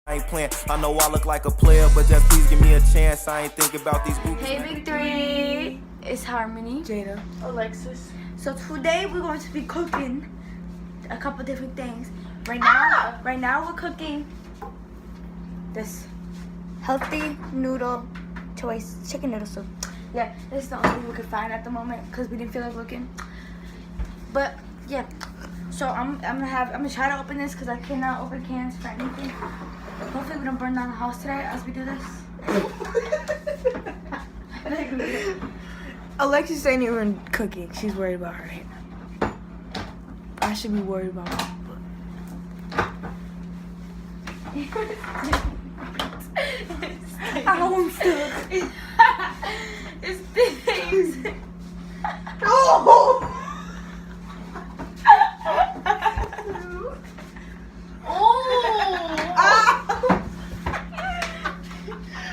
I ain't playing. I know I look like a player, but just please give me a chance. I ain't thinking about these groupies. Hey, Big Three. It's Harmony. Jada. Alexis. So today we're going to be cooking a couple different things. Right now we're cooking this healthy noodle choice chicken noodle soup. Yeah, this is the only thing we could find at the moment because we didn't feel like looking. But yeah, so I'm gonna try to open this because I cannot open cans for anything. Hopefully we don't burn down the house today as we do this. Alexis ain't even cooking. She's worried about her hair. I should be worried about my book. I'm stuck. It's things. Oh!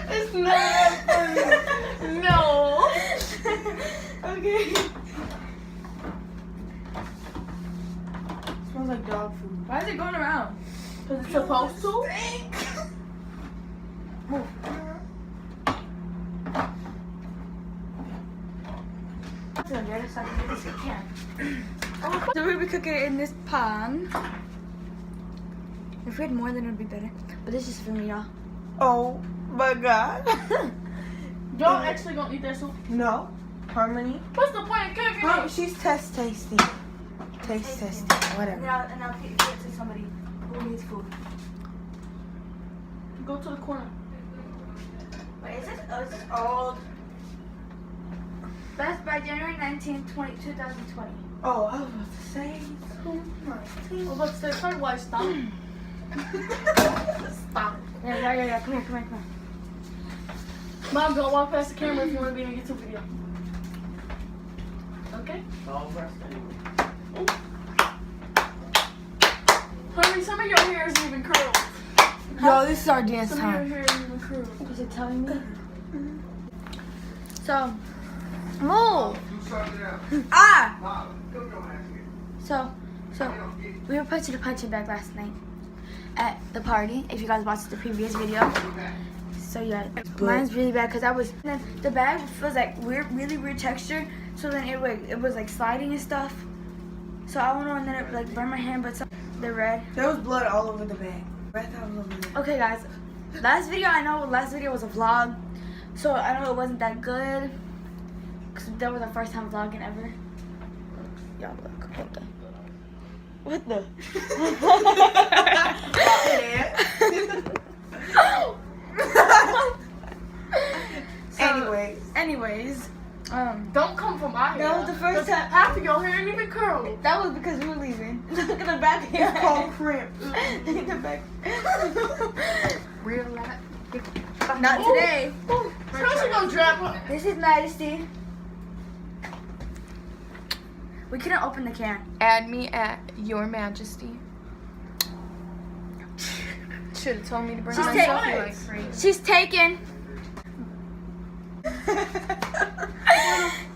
It's not funny. No. Okay. Smells like dog food. Why is it going around? Because it's supposed to. Move. So we'll be cooking it in this pan. If we had more, then it would be better. But this is for me, y'all. Oh my god. Y'all actually gonna eat that soup? No. Harmony. What's the point of cooking it? She's tasting. Taste testing. Whatever. And I'll feed it to somebody who needs food. Go to the corner. Wait, is this old? Best by January 19th, 2020. Oh, I was about to say. Well, let's say, try to why stop. Stop. Yeah. Come here. Mom, don't walk past the camera if you want to be in a YouTube video. Okay? Honey, some of your hair isn't even curled. Yo, this is our dance Some of your time. hair isn't even curled. Is it telling me? So, move. Ah. So we were put to the punching bag last night at the party. If you guys watched the previous video. So yeah, mine's really bad because the bag feels like really weird texture. So then it was like sliding and stuff. So I went on and then it like burned my hand, but the red. There was blood all over the bag. Breath all over there. Okay, guys. Last video was a vlog, so I know it wasn't that good. Cause that was our first time vlogging ever. Y'all look. What the? Anyways, Don't come from my hair. that was the first time. Half of your hair ain't even curled. That was because we were leaving. Look at the back here. It's called crimp. In the back. Real life. Not today. How's she gonna drop her? This is Majesty. We couldn't open the can. Add me at Your Majesty. Should have told me to bring She's my taking- selfie like crazy. She's taken.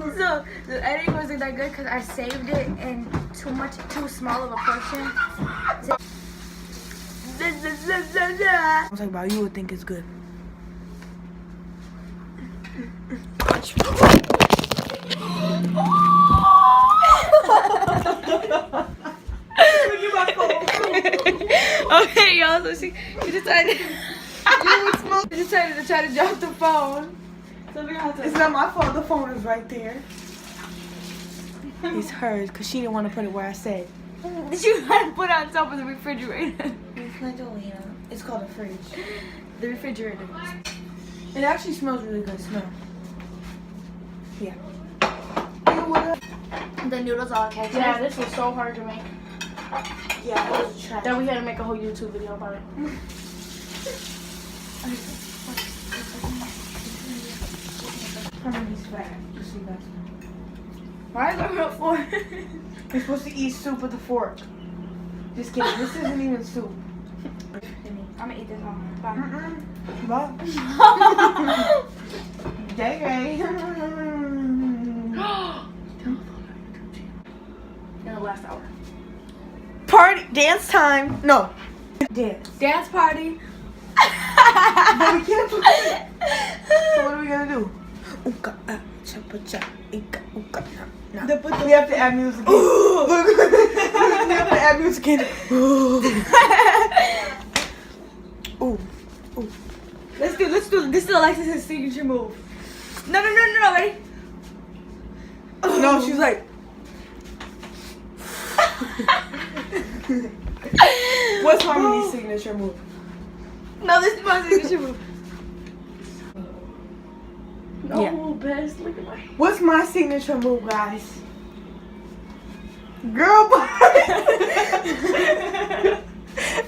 So the editing wasn't that good because I saved it in too small of a portion. I'm talking about you would think it's good. Okay, y'all. So she decided. She decided to try to drop the phone. So we have to. It's not my fault. The phone is right there. It's hers because she didn't want to put it where I said. Did you try to put it on top of the refrigerator? It's called a fridge. The refrigerator. It actually smells really good. Smell. Yeah. The noodles all okay. Yeah, this was so hard to make. Yeah, it was a trap. That we had to make a whole YouTube video about it. Harmony's fat. Just so you guys know. Why is there a fork? You're supposed to eat soup with a fork. Just kidding. This isn't even soup. I'm gonna eat this all. Bye. Bye. JK. In the last hour. Party. Dance time. No. Dance. Dance party. But we can't put it. So what are we gonna do? We have to add music. We have to add music in. Ooh. Let's do this is Alexis' signature move. No, ready? No, she's like. What's Harmony's signature move? No, this is my signature move. No, Yeah. best. Look at my. What's my signature move, guys? Girl body.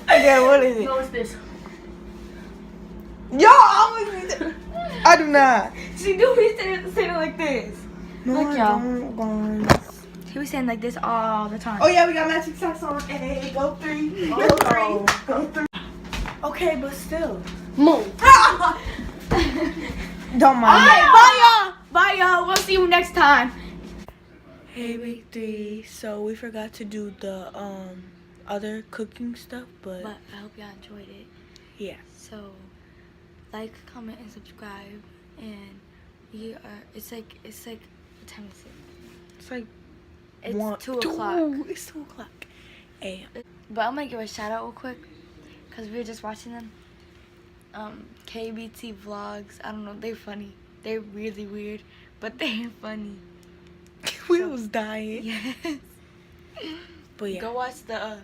Again, what is it? No, it's this. Yo, I do not. She do be saying like this. No, Look, I y'all. don't. She was saying like this all the time. Oh yeah, we got matching socks on. Hey, go 3. Go 3. Go 3. Okay, but still. Move. Don't mind. Alright, bye y'all. We'll see you next time. Hey, week 3. So we forgot to do the other cooking stuff, but But I hope y'all enjoyed it. yeah. So, like, comment, and subscribe. And we are. It's like. What time is it? It's like It's 2 o'clock. It's 2 o'clock. AM. But I'm gonna give a shout out real quick, cause we were just watching them. KBT vlogs. I don't know. They're funny. They're really weird, but they're funny. We was dying. Yes. But yeah. Go watch the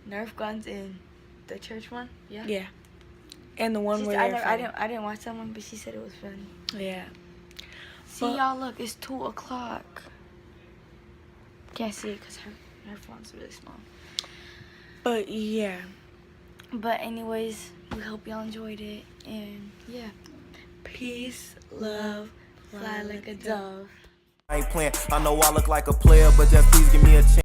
Nerf guns in the church one. Yeah. Yeah. And the one She where said- they're I didn't watch that one, but she said it was funny. funny. Yeah. See But- y'all. Look, it's 2 o'clock. Can't see it cause her phone's really small. But yeah. But anyways, we hope y'all enjoyed it, and yeah, Peace, love, fly like a dove. I ain't playing. I know I look like a player, but just please give me a chance.